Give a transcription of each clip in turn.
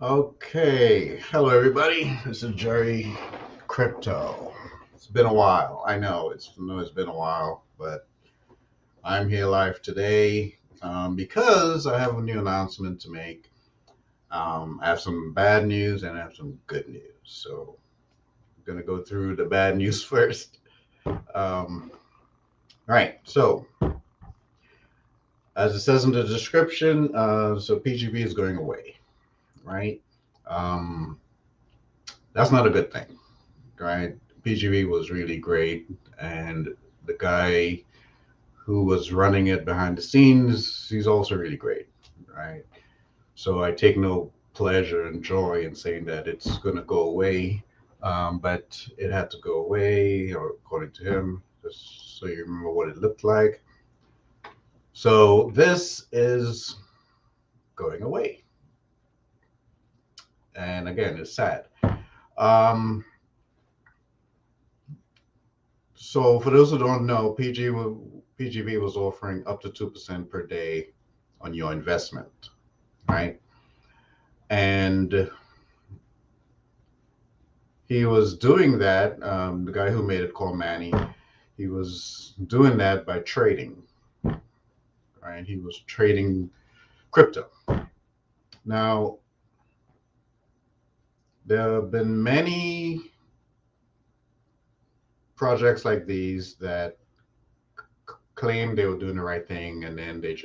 Okay, hello everybody. This is Jerry Crypto. It's been a while. I know it's been a while, but I'm here live today because I have a new announcement to make. I have some bad news and I have some good news. So I'm gonna go through the bad news first. Um, right. So as it says in the description, so PGV is going away. Right. Um, that's not a good thing. Right? PGV was really great, and the guy who was running it behind the scenes, he's also really great, right? So I take no pleasure and joy in saying that it's going to go away, but it had to go away, or according to him, just so you remember what it looked like. So this is going away, and again, it's sad. Um, So for those who don't know, PGV was offering up to 2% per day on your investment, right? And he was doing that. The guy who made it called Manny. He was doing that by trading, right? He was trading crypto. Now there have been many projects like these that claimed they were doing the right thing, and then they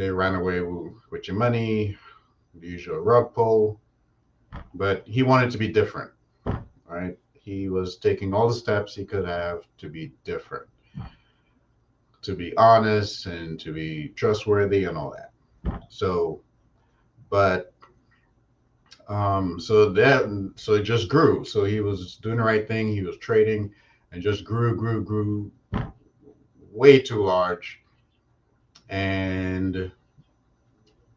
ran away with your money, the usual rug pull. But he wanted to be different, right? He was taking all the steps he could have to be different, to be honest and to be trustworthy and all that. So, but so it just grew. So he was doing the right thing. He was trading, and just grew way too large. And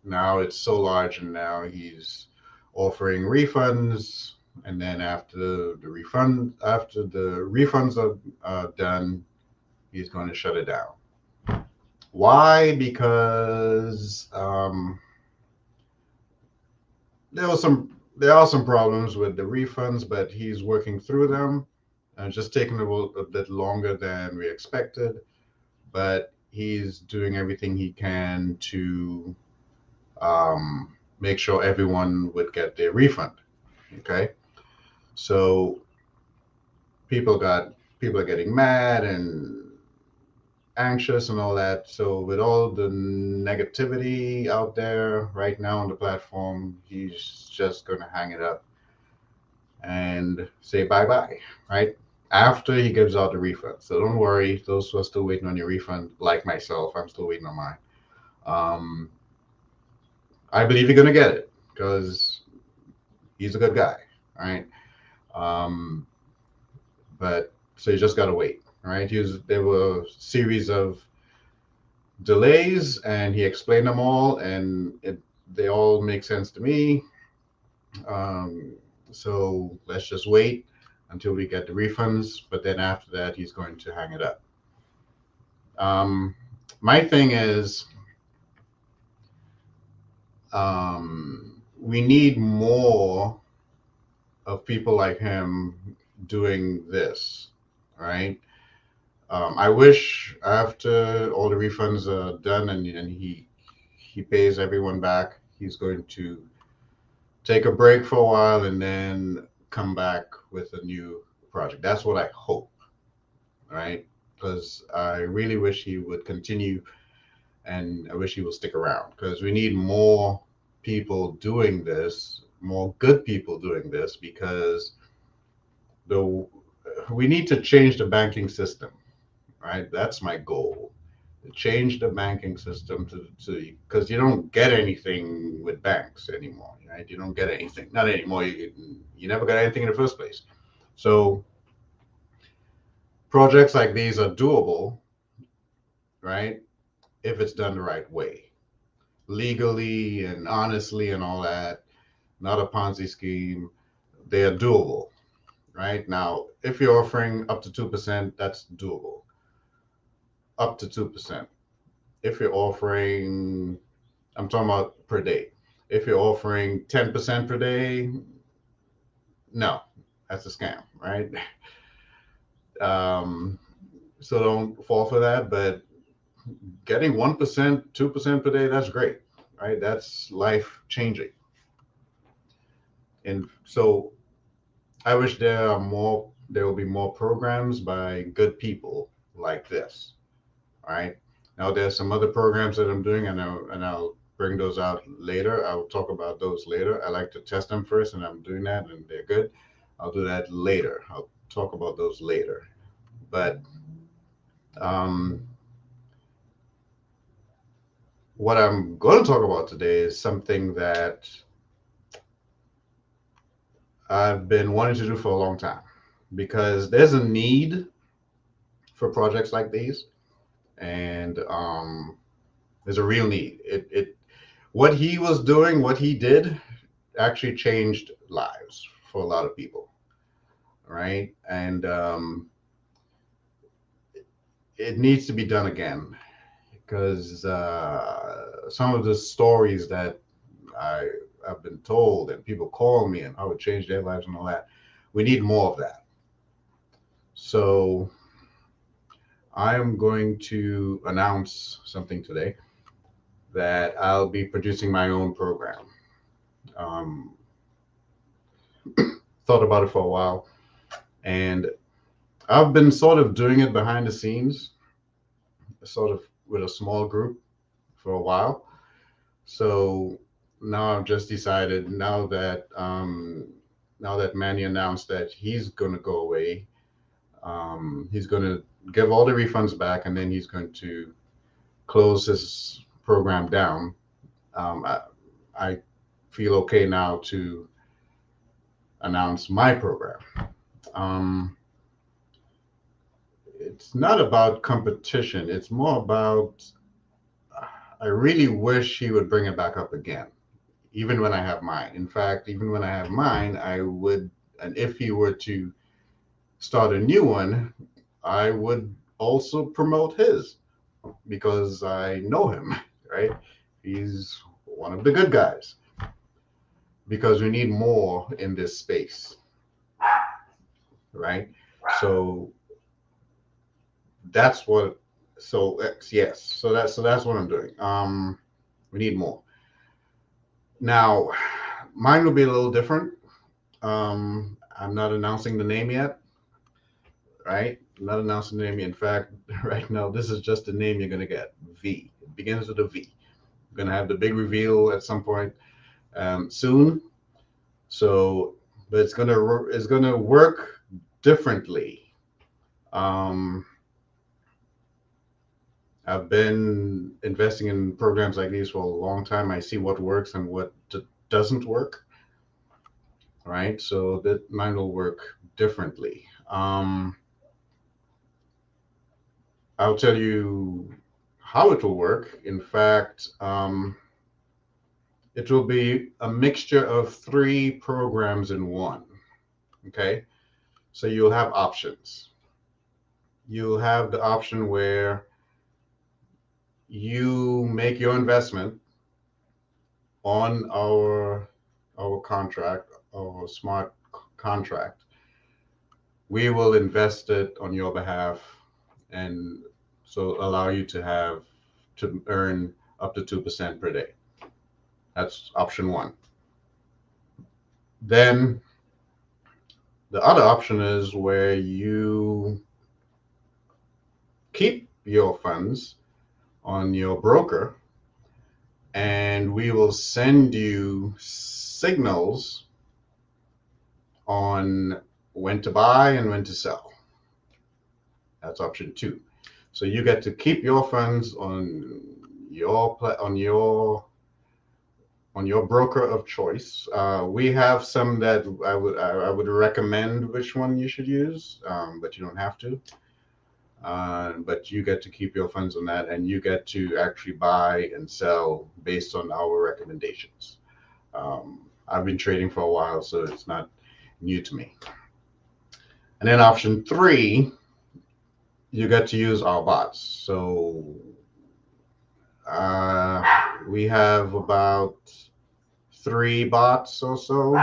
now it's so large, and now he's offering refunds. And then after the refunds are done, he's going to shut it down. Why? Because there are some problems with the refunds, but he's working through them. And it's just taking a bit longer than we expected, but he's doing everything he can to make sure everyone would get their refund. Okay, so people are getting mad and anxious and all that. So with all the negativity out there right now on the platform, he's just gonna hang it up and say bye bye, right? After he gives out the refund. So don't worry, those who are still waiting on your refund, like myself, I'm still waiting on mine. Um, I believe you're gonna get it because he's a good guy, right? Um, but so you just gotta wait, right? There were a series of delays, and he explained them all, and they all make sense to me. Um, so let's just wait until we get the refunds. But then after that, he's going to hang it up. Um, my thing is, we need more of people like him doing this, right? I wish after all the refunds are done and he pays everyone back, he's going to take a break for a while and then come back with a new project. That's what I hope, right? Because I really wish he would continue and I wish he would stick around because we need more people doing this, more good people doing this because the we need to change the banking system, right? That's my goal. Change the banking system to because you don't get anything with banks anymore, right? You don't get anything, not anymore. You never got anything in the first place. So projects like these are doable, right? If it's done the right way, legally and honestly and all that, not a Ponzi scheme. They are doable, right? Now, if you're offering up to 2%, that's doable. Up to 2%. If you're offering, I'm talking about per day. If you're offering 10% per day, no, that's a scam, right? Um, so don't fall for that. But getting 1%, 2% per day, that's great, right? That's life changing. And so I wish there will be more programs by good people like this, right? Now there's some other programs that I'm doing, and I'll bring those out later. I'll talk about those later. I like to test them first, and I'm doing that, and they're good. I'll do that later. I'll talk about those later. But um, what I'm going to talk about today is something that I've been wanting to do for a long time because there's a need for projects like these, and there's a real need. It what he was doing, what he did, actually changed lives for a lot of people, right? And it needs to be done again because some of the stories that I have been told and people call me and how it changed their lives and all that, we need more of that. So I am going to announce something today that I'll be producing my own program. Um, thought about it for a while, and I've been sort of doing it behind the scenes, sort of with a small group for a while. So now I've just decided now that Manny announced that he's going to go away, he's going to give all the refunds back, and then he's going to close his program down. Um, I, I feel okay now to announce my program. Um, it's not about competition. It's more about I really wish he would bring it back up again, even when I have mine. In fact, even when I have mine, I would, and if he were to start a new one, I would also promote his because I know him, right? He's one of the good guys because we need more in this space, right? So that's what. So yes, so that's what I'm doing. We need more. Now, mine will be a little different. I'm not announcing the name yet, right? I'm not announcing the name. In fact, right now, this is just the name you're gonna get. V. It begins with a V. We're gonna have the big reveal at some point soon. So, but it's gonna work differently. Um, I've been investing in programs like these for a long time. I see what works and what doesn't work, right? So that mine will work differently. I'll tell you how it will work. In fact, it will be a mixture of three programs in one. Okay. So you'll have options. You'll have the option where you make your investment on our contract, our smart contract. We will invest it on your behalf and so allow you to earn up to 2% per day. That's option one. Then the other option is where you keep your funds on your broker and we will send you signals on when to buy and when to sell. That's option two. So you get to keep your funds on your broker of choice. We have some that I would recommend which one you should use, but you don't have to. But you get to keep your funds on that, and you get to actually buy and sell based on our recommendations. I've been trading for a while, so it's not new to me. And then option three, you get to use our bots. So we have about 3 bots or so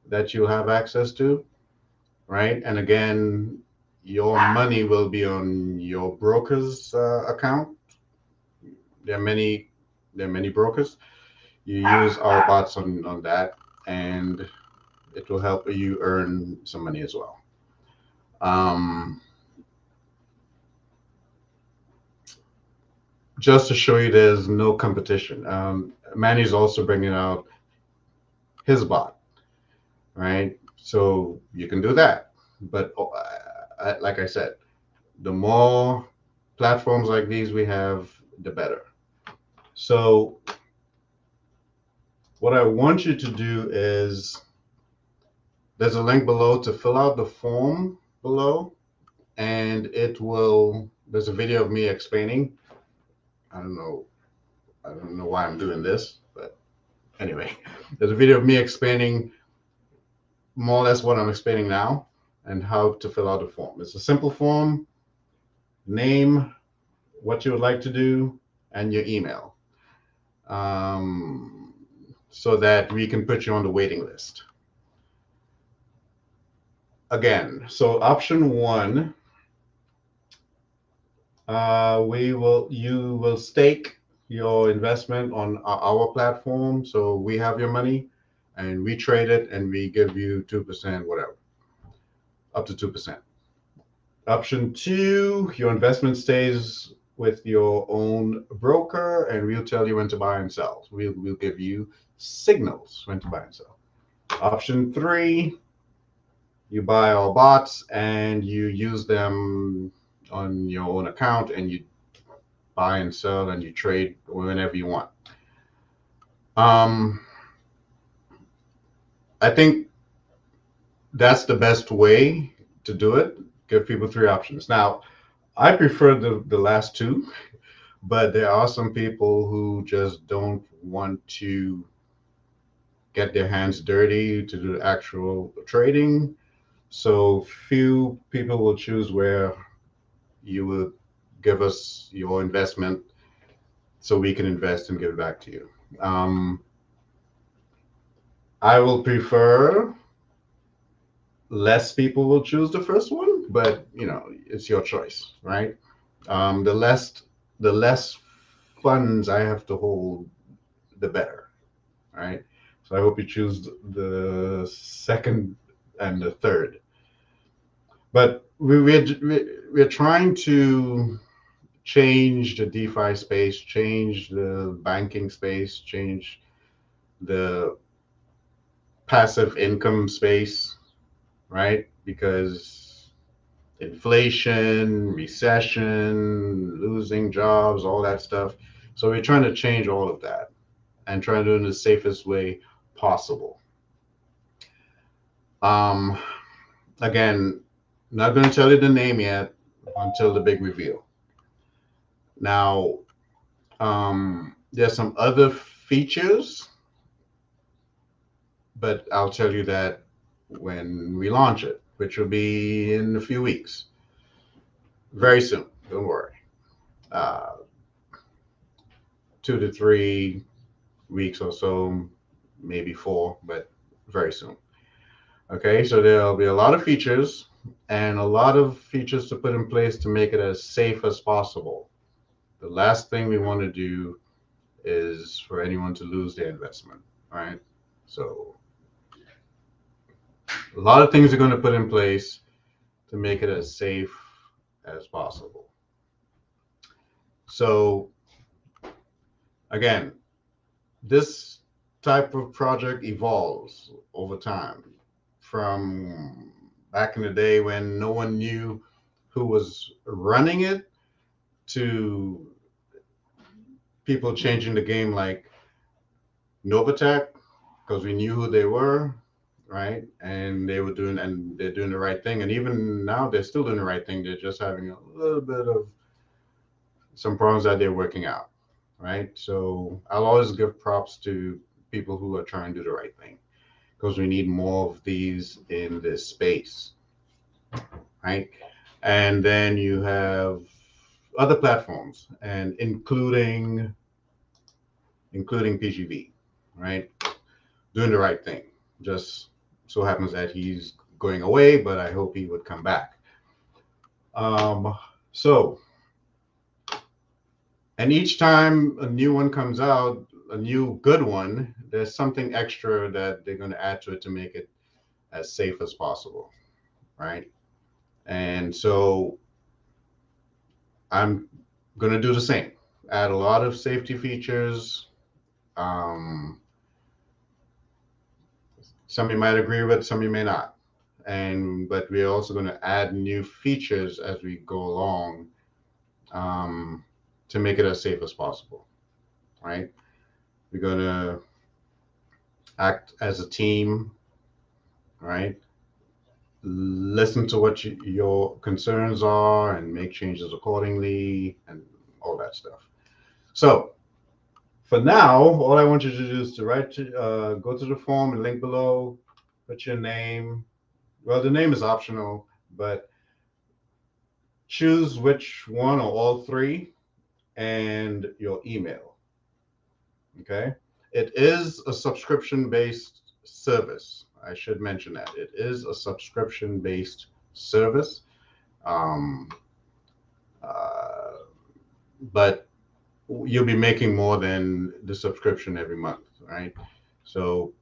that you have access to, right? And again, your money will be on your broker's account. There are many, there are many brokers. You use our bots on that, and it will help you earn some money as well. Um, just to show you, there's no competition. Manny's also bringing out his bot, right? So you can do that. But like I said, the more platforms like these we have, the better. So what I want you to do is there's a link below to fill out the form below, and there's a video of me explaining. I don't know. I don't know why I'm doing this, but anyway, there's a video of me explaining more or less what I'm explaining now and how to fill out the form. It's a simple form: name, what you would like to do, and your email, so that we can put you on the waiting list. Again, so option 1, you will stake your investment on our platform. So we have your money and we trade it and we give you 2%, whatever, up to 2%. Option 2, your investment stays with your own broker and we'll tell you when to buy and sell. We'll give you signals when to buy and sell. Option 3, you buy our bots and you use them on your own account and you buy and sell and you trade whenever you want. I think that's the best way to do it. Give people 3 options. Now, I prefer the last 2, but there are some people who just don't want to get their hands dirty to do actual trading. So few people will choose where you will give us your investment so we can invest and give it back to you. I will prefer less people will choose the first one, but it's your choice, right? The less funds I have to hold, the better, right? So I hope you choose the second and the third. But we're trying to change the DeFi space, change the banking space, change the passive income space, right? Because inflation, recession, losing jobs, all that stuff. So we're trying to change all of that and try to do it in the safest way possible. Again, not going to tell you the name yet until the big reveal. Now, there's some other features, but I'll tell you that when we launch it, which will be in a few weeks. Very soon, don't worry. 2 to 3 weeks or so, maybe 4, but very soon. Okay, so there'll be a lot of features and a lot of features to put in place to make it as safe as possible. The last thing we want to do is for anyone to lose their investment, right? So a lot of things are going to put in place to make it as safe as possible. So again, this type of project evolves over time. From back in the day when no one knew who was running it, to people changing the game like Novatech, because we knew who they were, right? And they're doing the right thing. And even now they're still doing the right thing. They're just having a little bit of some problems that they're working out, right? So I'll always give props to people who are trying to do the right thing, because we need more of these in this space, right? And then you have other platforms, and including PGV, right? doing the right thing. Just so happens that he's going away, but I hope he would come back. So, and each time a new one comes out, a new good one, there's something extra that they're going to add to it to make it as safe as possible, right? And so I'm going to do the same. Add a lot of safety features. Um, some you might agree with, some you may not. But we're also going to add new features as we go along, to make it as safe as possible, right? We're going to act as a team, right? Listen to what your concerns are and make changes accordingly and all that stuff. So for now, all I want you to do is to go to the form and link below, put your name. Well, the name is optional, but choose which one or all three and your email. Okay. It is a subscription based service. I should mention that. It is a subscription based service. Um, uh, but you'll be making more than the subscription every month, right? So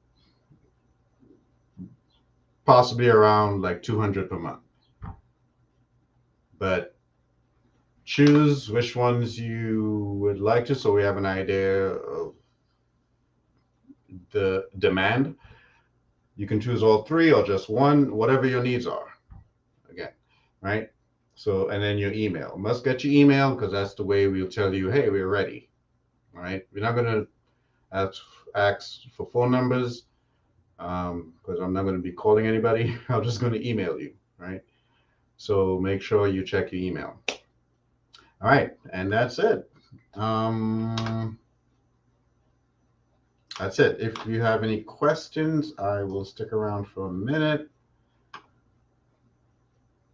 possibly around like 200 per month. But choose which ones you would like to, so we have an idea of the demand. You can choose all three or just one, whatever your needs are. Again, right? So, and then your email. Must get your email because that's the way we'll tell you, hey, we're ready. All right. We're not going to ask for phone numbers because I'm not going to be calling anybody. I'm just going to email you, right? So make sure you check your email. All right. And that's it. That's it. If you have any questions, I will stick around for a minute.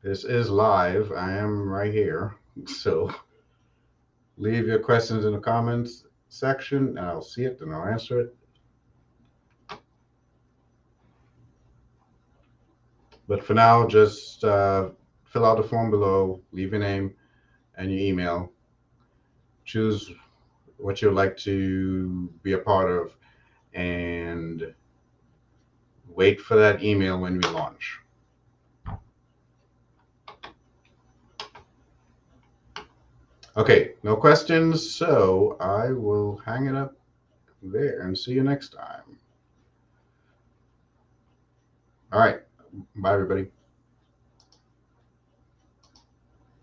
This is live. I am right here. So leave your questions in the comments section and I'll see it and I'll answer it. But for now, just fill out the form below, leave your name and your email. Choose what you'd like to be a part of and wait for that email when we launch. Okay, no questions, so I will hang it up there and see you next time. All right, bye everybody.